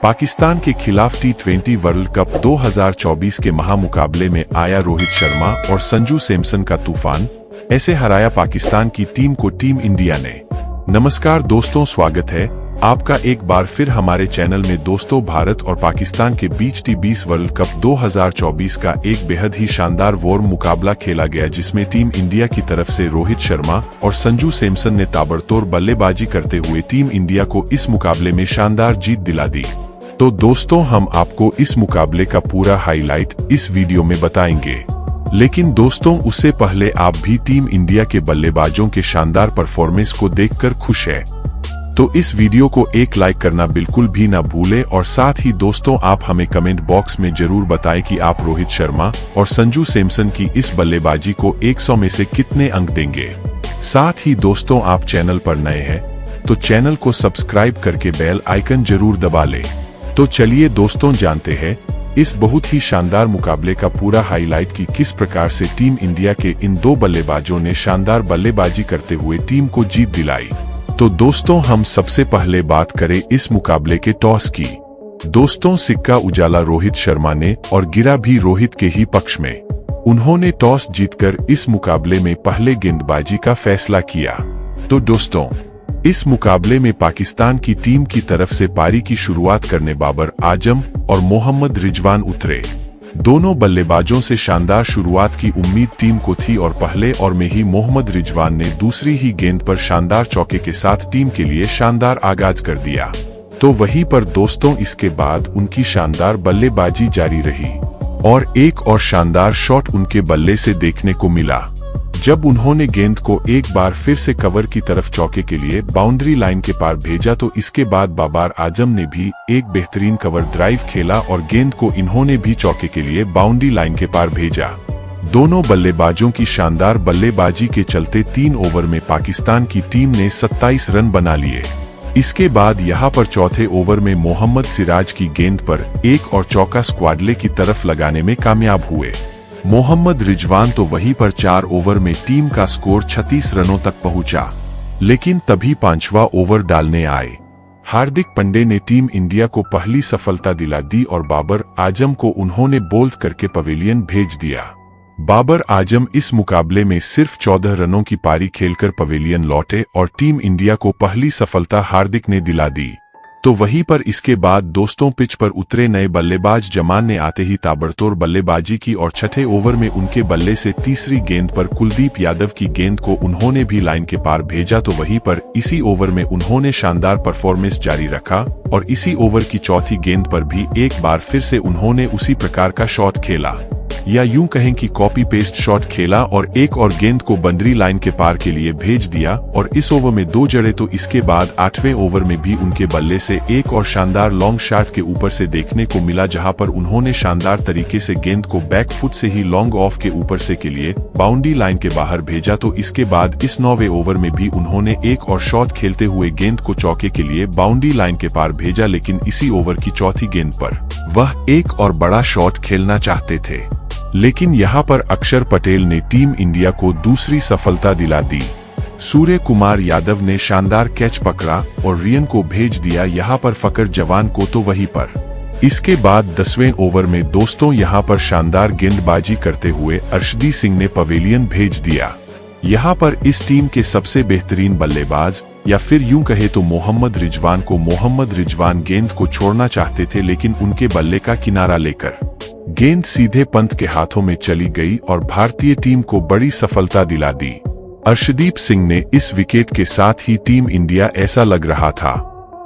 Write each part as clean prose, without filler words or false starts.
पाकिस्तान के खिलाफ टी20 world cup 2024 के महामुकाबले में आया रोहित शर्मा और संजू सैमसन का तूफान, ऐसे हराया पाकिस्तान की टीम को टीम इंडिया ने। नमस्कार दोस्तों, स्वागत है आपका एक बार फिर हमारे चैनल में। दोस्तों, भारत और पाकिस्तान के बीच टी20 वर्ल्ड कप 2024 का एक बेहद ही शानदार वॉर्म मुकाबला खेला गया, जिसमें टीम इंडिया की तरफ से रोहित शर्मा और संजू सैमसन ने ताबड़तोड़ बल्लेबाजी करते हुए टीम इंडिया को इस मुकाबले में शानदार जीत दिला दी। तो दोस्तों, हम आपको इस मुकाबले का पूरा हाईलाइट इस वीडियो में बताएंगे। लेकिन दोस्तों, उससे पहले आप भी टीम इंडिया के बल्लेबाजों के शानदार परफॉर्मेंस को देखकर खुश है तो इस वीडियो को एक लाइक करना बिल्कुल भी ना भूलें। और साथ ही दोस्तों, आप हमें कमेंट बॉक्स में जरूर बताएं कि आप रोहित शर्मा और संजू सैमसन की इस बल्लेबाजी को 100 में से कितने अंक देंगे। साथ ही दोस्तों, आप चैनल पर नए हैं तो चैनल को सब्सक्राइब करके बेल आइकन जरूर दबा लें। तो चलिए दोस्तों, जानते हैं इस बहुत ही शानदार मुकाबले का पूरा हाईलाइट कि किस प्रकार से टीम इंडिया के इन दो बल्लेबाजों ने शानदार बल्लेबाजी करते हुए टीम को जीत दिलाई। तो दोस्तों, हम सबसे पहले बात करें इस मुकाबले के टॉस की। दोस्तों, सिक्का उजाला रोहित शर्मा ने और गिरा भी रोहित के ही पक्ष में। उन्होंने टॉस जीतकर इस मुकाबले में पहले गेंदबाजी का फैसला किया। तो दोस्तों, इस मुकाबले में पाकिस्तान की टीम की तरफ से पारी की शुरुआत करने बाबर आजम और मोहम्मद रिजवान उतरे। दोनों बल्लेबाजों से शानदार शुरुआत की उम्मीद टीम को थी और पहले ओवर में ही मोहम्मद रिजवान ने दूसरी ही गेंद पर शानदार चौके के साथ टीम के लिए शानदार आगाज कर दिया। तो वहीं पर दोस्तों, इसके बाद उनकी शानदार बल्लेबाजी जारी रही और एक और शानदार शॉट उनके बल्ले से देखने को मिला, जब उन्होंने गेंद को एक बार फिर से कवर की तरफ चौके के लिए बाउंड्री लाइन के पार भेजा। तो इसके बाद बाबर आजम ने भी एक बेहतरीन कवर ड्राइव खेला और गेंद को इन्होंने भी चौके के लिए बाउंड्री लाइन के पार भेजा। दोनों बल्लेबाजों की शानदार बल्लेबाजी के चलते 3 ओवर में पाकिस्तान की टीम ने 27 रन बना लिए। इसके बाद यहां पर चौथे ओवर में मोहम्मद सिराज की गेंद पर एक और चौका स्क्वाडले की तरफ लगाने में कामयाब हुए। मोहम्मद रिजवान तो वहीं पर 4 ओवर में टीम का स्कोर 36 रनों तक पहुंचा, लेकिन तभी 5वां ओवर डालने आए हार्दिक पांड्या ने टीम इंडिया को पहली सफलता दिला दी और बाबर आजम को उन्होंने बोल्ड करके पवेलियन भेज दिया। बाबर आजम इस मुकाबले में सिर्फ 14 रनों की पारी खेलकर पवेलियन लौटे और टीम इंडिया को पहली सफलता हार्दिक ने दिला दी। तो वहीं पर इसके बाद दोस्तों, पिच पर उतरे नए बल्लेबाज जमान ने आते ही ताबड़तोड़ बल्लेबाजी की और छठे ओवर में उनके बल्ले से तीसरी गेंद पर कुलदीप यादव की गेंद को उन्होंने भी लाइन के पार भेजा। तो वहीं पर इसी ओवर में उन्होंने शानदार परफॉर्मेंस जारी रखा और इसी ओवर की चौथी गेंद पर भी एक बार फिर से उन्होंने उसी प्रकार का शॉट खेला, या यूं कहें कि कॉपी पेस्ट शॉट खेला और एक और गेंद को बाउंड्री लाइन के पार के लिए भेज दिया और इस ओवर में 2 जड़े। तो इसके बाद 8वें ओवर में भी उनके बल्ले से एक और शानदार लॉन्ग शॉट के ऊपर से देखने को मिला, जहां पर उन्होंने शानदार तरीके से गेंद को बैक फुट से ही लॉन्ग ऑफ के ऊपर से के लिए बाउंड्री लाइन के बाहर भेजा। तो इसके बाद इस 9वें ओवर में भी उन्होंने एक और शॉट खेलते हुए गेंद को चौके के लिए बाउंड्री लाइन के पार भेजा, लेकिन इसी ओवर की चौथी गेंद पर वह एक और बड़ा शॉट खेलना चाहते थे, लेकिन यहां पर अक्षर पटेल ने टीम इंडिया को दूसरी सफलता दिला दी। सूर्य कुमार यादव ने शानदार कैच पकड़ा और रियन को भेज दिया यहां पर फकर जवान को। तो वहीं पर इसके बाद 10वें ओवर में दोस्तों, यहां पर शानदार गेंदबाजी करते हुए अर्शदीप सिंह ने पवेलियन भेज दिया। यहां पर इस टीम के सबसे बेहतरीन बल्लेबाज, या फिर यूं कहे तो मोहम्मद रिजवान गेंद को छोड़ना चाहते थे, लेकिन उनके बल्ले का किनारा लेकर गेंद सीधे पंत के हाथों में चली गई और भारतीय टीम को बड़ी सफलता दिला दी। अर्शदीप सिंह ने इस विकेट के साथ ही टीम इंडिया ऐसा लग रहा था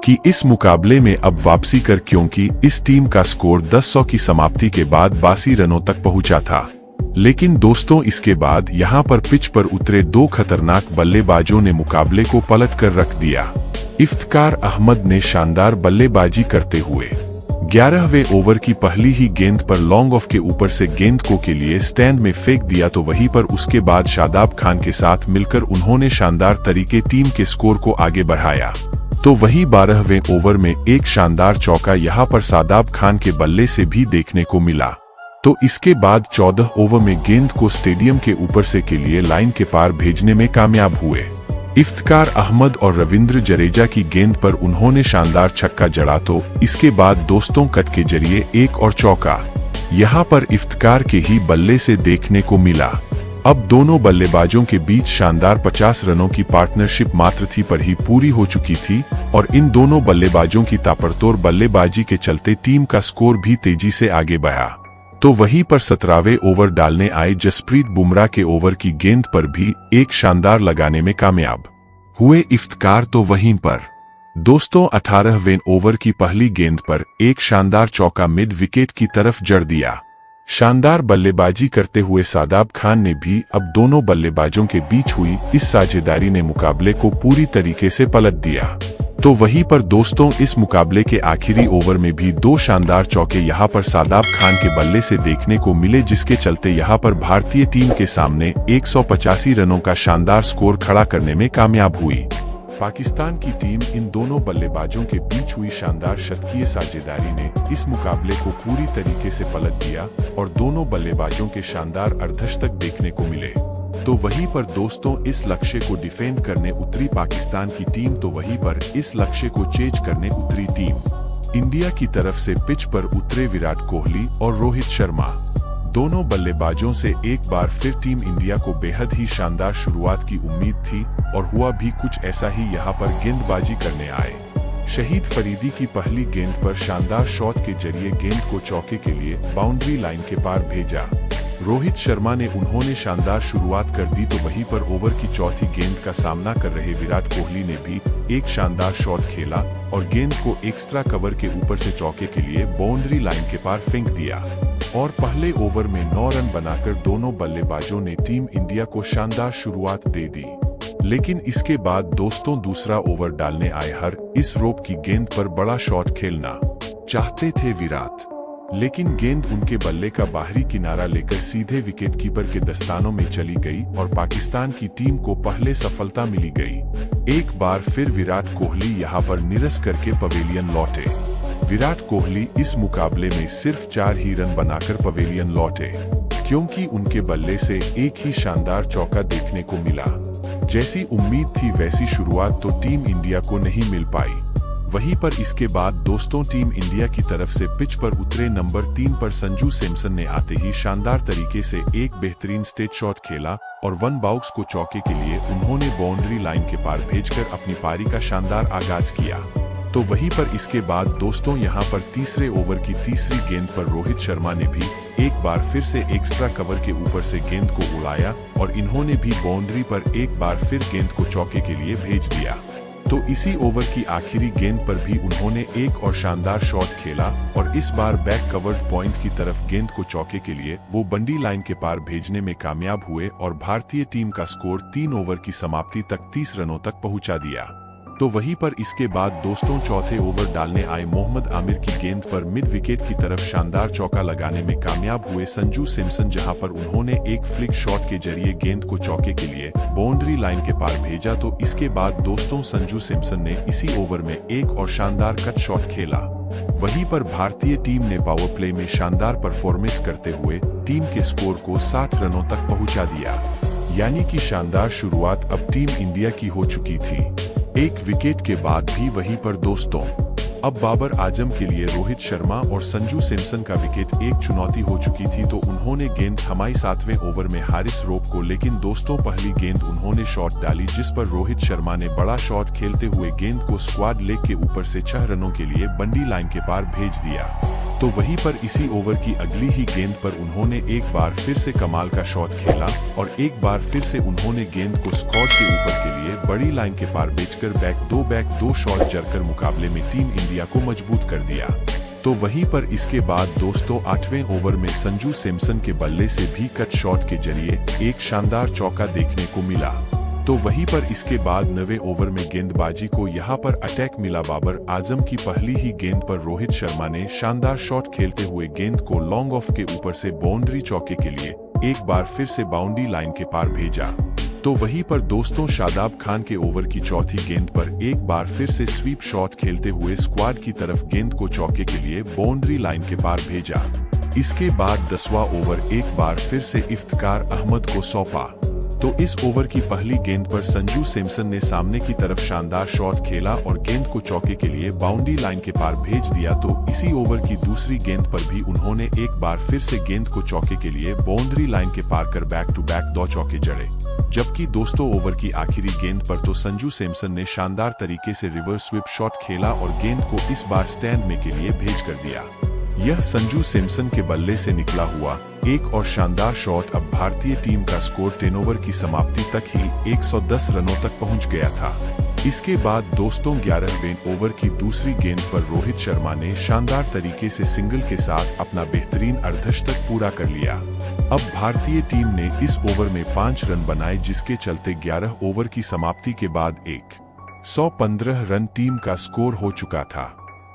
कि इस मुकाबले में अब वापसी कर, क्योंकि इस टीम का स्कोर 10 की समाप्ति के बाद 82 रनों तक पहुंचा था। लेकिन दोस्तों, इसके बाद यहां पर पिच पर उतरे 2 खतरनाक बल्लेबाजों ने मुकाबले को पलट कर रख दिया। इफ्तिकार अहमद ने शानदार बल्लेबाजी करते हुए 11वें ओवर की पहली ही गेंद पर लॉन्ग ऑफ के ऊपर से गेंद को के लिए स्टैंड में फेंक दिया। तो वहीं पर उसके बाद शादाब खान के साथ मिलकर उन्होंने शानदार तरीके टीम के स्कोर को आगे बढ़ाया। तो वहीं 12वें ओवर में एक शानदार चौका यहां पर शादाब खान के बल्ले से भी देखने को मिला। तो इसके बाद 14 ओवर में गेंद को स्टेडियम के ऊपर से के लिए लाइन के पार भेजने में कामयाब हुए। इफ्तिकार अहमद और रविंद्र जडेजा की गेंद पर उन्होंने शानदार छक्का जड़ा तो इसके बाद दोस्तों कट के जरिए एक और चौका यहां पर इफ्तिकार के ही बल्ले से देखने को मिला। अब दोनों बल्लेबाजों के बीच शानदार 50 रनों की पार्टनरशिप मात्र थी पर ही पूरी हो चुकी थी और इन दोनों बल्लेबाजों की ताबड़तोड़ बल्लेबाजी के चलते टीम का स्कोर भी तेजी से आगे बढ़ा। तो वहीं पर 17वें ओवर डालने आए जसप्रीत बुमराह के ओवर की गेंद पर भी एक शानदार लगाने में कामयाब हुए इफ्तिकार। तो वहीं पर दोस्तों 18वें ओवर की पहली गेंद पर एक शानदार चौका मिड विकेट की तरफ जड़ दिया। शानदार बल्लेबाजी करते हुए शादाब खान ने भी अब दोनों बल्लेबाजों के बीच हुई इस साझेदारी ने मुकाबले को पूरी तरीके से पलट दिया। तो वहीं पर दोस्तों इस मुकाबले के आखिरी ओवर में भी दो शानदार चौके यहां पर शादाब खान के बल्ले से देखने को मिले जिसके चलते यहां पर भारतीय टीम के सामने 185 रनों का शानदार स्कोर खड़ा करने में कामयाब हुई। पाकिस्तान की टीम इन दोनों बल्लेबाजों के बीच हुई शानदार शतकीय साझेदारी ने इस मुकाबले को पूरी तरीके से पलट दिया और दोनों बल्लेबाजों के शानदार अर्धशतक देखने को मिले। तो वहीं पर दोस्तों इस लक्ष्य को डिफेंड करने उतरी पाकिस्तान की टीम, तो वहीं पर इस लक्ष्य को चेज करने उतरी टीम इंडिया की तरफ से पिच पर उतरे विराट कोहली और रोहित शर्मा। दोनों बल्लेबाजों से एक बार फिर टीम इंडिया को बेहद ही शानदार शुरुआत की उम्मीद थी और हुआ भी कुछ ऐसा ही। यहां पर गेंदबाजी करने आए शहीद फरीदी की पहली गेंद पर शानदार शॉट के जरिए गेंद को चौके के लिए बाउंड्री लाइन के पार भेजा। रोहित शर्मा ने उन्होंने शानदार शुरुआत कर दी। तो वहीं पर ओवर की चौथी गेंद का सामना कर रहे विराट कोहली ने भी एक शानदार शॉट खेला और गेंद को एक्स्ट्रा कवर के ऊपर से चौके के लिए बाउंड्री लाइन के पार फेंक दिया और पहले ओवर में 9 रन बनाकर दोनों बल्लेबाजों ने टीम इंडिया को शानदार शुरुआत दे दी। लेकिन इसके बाद दोस्तों दूसरा ओवर डालने आए हर इस रोप की गेंद पर बड़ा शॉट खेलना चाहते थे विराट, लेकिन गेंद उनके बल्ले का बाहरी किनारा लेकर सीधे विकेटकीपर के दस्तानों में चली गई और पाकिस्तान की टीम को पहले सफलता मिली गई। एक बार फिर विराट कोहली यहां पर निरस करके पवेलियन लौटे। विराट कोहली इस मुकाबले में सिर्फ 4 ही रन बनाकर पवेलियन लौटे क्योंकि उनके बल्ले से एक ही शानदार चौका देखने को मिला। जैसी उम्मीद थी वैसी शुरुआत तो टीम इंडिया को नहीं मिल पाई। वहीं पर इसके बाद दोस्तों टीम इंडिया की तरफ से पिच पर उतरे नंबर 3 पर संजू सैमसन ने आते ही शानदार तरीके से एक बेहतरीन स्ट्रेट शॉट खेला और 1 बाउंस को चौके के लिए उन्होंने बाउंड्री लाइन के पार भेजकर अपनी पारी का शानदार आगाज किया। तो वहीं पर इसके बाद दोस्तों यहां पर तीसरे ओवर की तीसरी गेंद पर रोहित शर्मा ने भी एक बार फिर से एक्स्ट्रा कवर के ऊपर से गेंद को उड़ाया और इन्होंने भी बाउंड्री पर एक बार फिर गेंद को चौके के लिए भेज दिया। तो इसी ओवर की आखिरी गेंद पर भी उन्होंने एक और शानदार शॉट खेला और इस बार बैक कवर्ड पॉइंट की तरफ गेंद को चौके के लिए वो बंडी लाइन के पार भेजने में कामयाब हुए और भारतीय टीम का स्कोर 3 ओवर की समाप्ति तक 30 रनों तक पहुंचा दिया। तो वहीं पर इसके बाद दोस्तों चौथे ओवर डालने आए मोहम्मद आमिर की गेंद पर मिड विकेट की तरफ शानदार चौका लगाने में कामयाब हुए संजू सैमसन, जहां पर उन्होंने एक फ्लिक शॉट के जरिए गेंद को चौके के लिए बाउंड्री लाइन के पार भेजा। तो इसके बाद दोस्तों संजू सैमसन ने इसी ओवर में एक और शानदार कट शॉट खेला। वहीं पर भारतीय टीम ने पावर प्ले में शानदार परफॉर्मेंस करते हुए टीम के स्कोर को 60 रनों तक पहुंचा दिया, यानी कि शानदार शुरुआत अब टीम इंडिया की हो चुकी थी एक विकेट के बाद भी। वहीं पर दोस्तों अब बाबर आजम के लिए रोहित शर्मा और संजू सैमसन का विकेट एक चुनौती हो चुकी थी। तो उन्होंने गेंद थमाई 7वें ओवर में हारिस रोप को, लेकिन दोस्तों पहली गेंद उन्होंने शॉट डाली जिस पर रोहित शर्मा ने बड़ा शॉट खेलते हुए गेंद को स्क्वाड लेग के ऊपर से 6 रनों के लिए बंडी लाइन के पार भेज दिया। तो वहीं पर इसी ओवर की अगली ही गेंद पर उन्होंने एक बार फिर से कमाल का शॉट खेला और एक बार फिर से उन्होंने गेंद को स्क्वाड के ऊपर के लिए बड़ी लाइन के पार भेजकर बैक दो शॉट जड़कर मुकाबले में टीम इंडिया को मजबूत कर दिया। तो वहीं पर इसके बाद दोस्तों 8वें ओवर में संजू सैमसन के बल्ले से भी कट शॉट के जरिए एक शानदार चौका देखने को मिला। तो वहीं पर इसके बाद 9वें ओवर में गेंदबाजी को यहां पर अटैक मिला। बाबर आजम की पहली ही गेंद पर रोहित शर्मा ने शानदार शॉट खेलते हुए गेंद को लॉन्ग ऑफ के ऊपर से बाउंड्री चौके के लिए एक बार फिर से बाउंड्री लाइन के पार भेजा। तो वहीं पर दोस्तों शादाब खान के ओवर की चौथी गेंद पर एक बार फिर से स्वीप शॉट खेलते हुए स्क्वाड की तरफ गेंद को चौके के लिए बाउंड्री लाइन के पार भेजा। इसके बाद 10वां ओवर एक बार फिर से इफ्तिकार अहमद को सौंपा। तो इस ओवर की पहली गेंद पर संजू सैमसन ने सामने की तरफ शानदार शॉट खेला और गेंद को चौके के लिए बाउंड्री लाइन के पार भेज दिया। तो इसी ओवर की दूसरी गेंद पर भी उन्होंने एक बार फिर से गेंद को चौके के लिए बाउंड्री लाइन के पार कर बैक टू बैक 2 चौके जड़े। जबकि दोस्तों ओवर की आखिरी गेंद पर तो संजू सैमसन ने शानदार तरीके से रिवर्स स्विप शॉट खेला और गेंद को इस बार स्टैंड में के लिए भेज कर दिया। यह संजू सैमसन के बल्ले से निकला हुआ एक और शानदार शॉट अब भारतीय टीम का स्कोर 10 ओवर की समाप्ति तक ही 110 रनों तक पहुंच गया था। इसके बाद दोस्तों 11वें ओवर की दूसरी गेंद पर रोहित शर्मा ने शानदार तरीके से सिंगल के साथ अपना बेहतरीन अर्धशतक पूरा कर लिया। अब भारतीय टीम ने इस ओवर में 5 रन बनाए, जिसके चलते 11 ओवर की समाप्ति के बाद 115 रन टीम का स्कोर हो चुका था।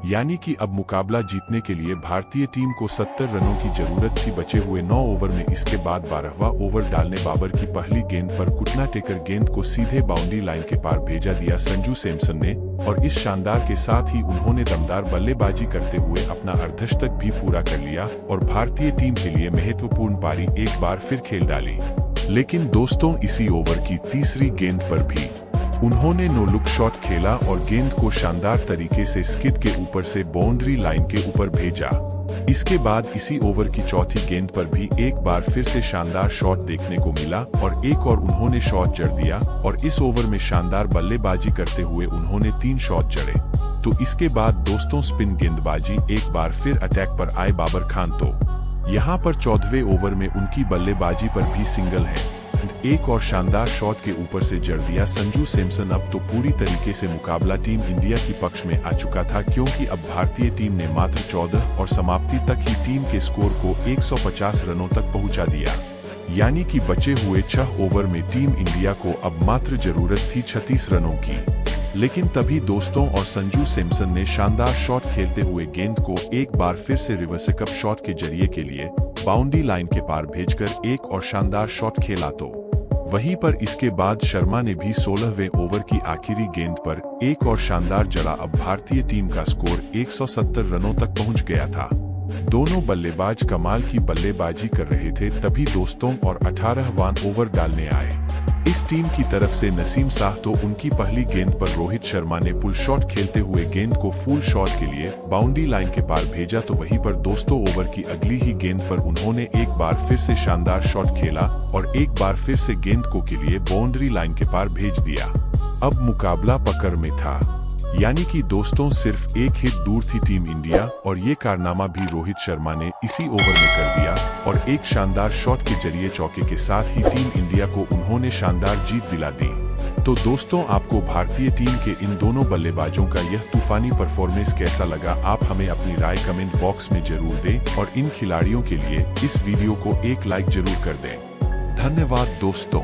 यानी कि अब मुकाबला जीतने के लिए भारतीय टीम को 70 रनों की जरूरत थी बचे हुए 9 ओवर में। इसके बाद 12वां ओवर डालने बाबर की पहली गेंद पर घुटना टेकर गेंद को सीधे बाउंड्री लाइन के पार भेजा दिया संजू सैमसन ने, और इस शानदार के साथ ही उन्होंने दमदार बल्लेबाजी करते हुए अपना अर्धशतक भी पूरा कर लिया और भारतीय टीम के लिए महत्वपूर्ण पारी एक बार फिर खेल डाली। लेकिन दोस्तों इसी ओवर की तीसरी गेंद पर भी उन्होंने नो लुक शॉट खेला और गेंद को शानदार तरीके से स्किड के ऊपर से बाउंड्री लाइन के ऊपर भेजा। इसके बाद इसी ओवर की चौथी गेंद पर भी एक बार फिर से शानदार शॉट देखने को मिला और एक और उन्होंने शॉट जड़ दिया और इस ओवर में शानदार बल्लेबाजी करते हुए उन्होंने 3 शॉट जड़े। तो इसके बाद दोस्तों स्पिन गेंदबाजी एक बार फिर अटैक पर आए बाबर खान, तो यहाँ पर 14वें ओवर में उनकी बल्लेबाजी पर भी सिंगल है, एक और शानदार शॉट के ऊपर से जड़ दिया संजू सैमसन। अब तो पूरी तरीके से मुकाबला टीम इंडिया की पक्ष में आ चुका था, क्योंकि अब भारतीय टीम ने मात्र 14 और समाप्ति तक ही टीम के स्कोर को 150 रनों तक पहुंचा दिया। यानी कि बचे हुए 6 ओवर में टीम इंडिया को अब मात्र जरूरत थी 36 रनों की। लेकिन तभी दोस्तों और संजू सैमसन ने शानदार शॉट खेलते हुए गेंद को एक बार फिर से रिवर्स कप शॉट के जरिए के लिए बाउंड्री लाइन के पार भेजकर एक और शानदार शॉट खेला। तो वहीं पर इसके बाद शर्मा ने भी 16वें ओवर की आखिरी गेंद पर एक और शानदार जड़ा। अब भारतीय टीम का स्कोर 170 रनों तक पहुंच गया था। दोनों बल्लेबाज कमाल की बल्लेबाजी कर रहे थे तभी दोस्तों और 18वां ओवर डालने आए इस टीम की तरफ से नसीम शाह। तो उनकी पहली गेंद पर रोहित शर्मा ने पुल शॉट खेलते हुए गेंद को फुल शॉट के लिए बाउंड्री लाइन के पार भेजा। तो वहीं पर दोस्तों ओवर की अगली ही गेंद पर उन्होंने एक बार फिर से शानदार शॉट खेला और एक बार फिर से गेंद को के लिए बाउंड्री लाइन के पार भेज दिया। अब मुकाबला पकड़ में था, यानी कि दोस्तों सिर्फ एक हिट दूर थी टीम इंडिया, और ये कारनामा भी रोहित शर्मा ने इसी ओवर में कर दिया और एक शानदार शॉट के जरिए चौके के साथ ही टीम इंडिया को उन्होंने शानदार जीत दिला दी। तो दोस्तों आपको भारतीय टीम के इन दोनों बल्लेबाजों का यह तूफानी परफॉर्मेंस कैसा लगा, आप हमें अपनी राय कमेंट बॉक्स में जरूर दें और इन खिलाड़ियों के लिए इस वीडियो को एक लाइक जरूर कर दें। धन्यवाद दोस्तों।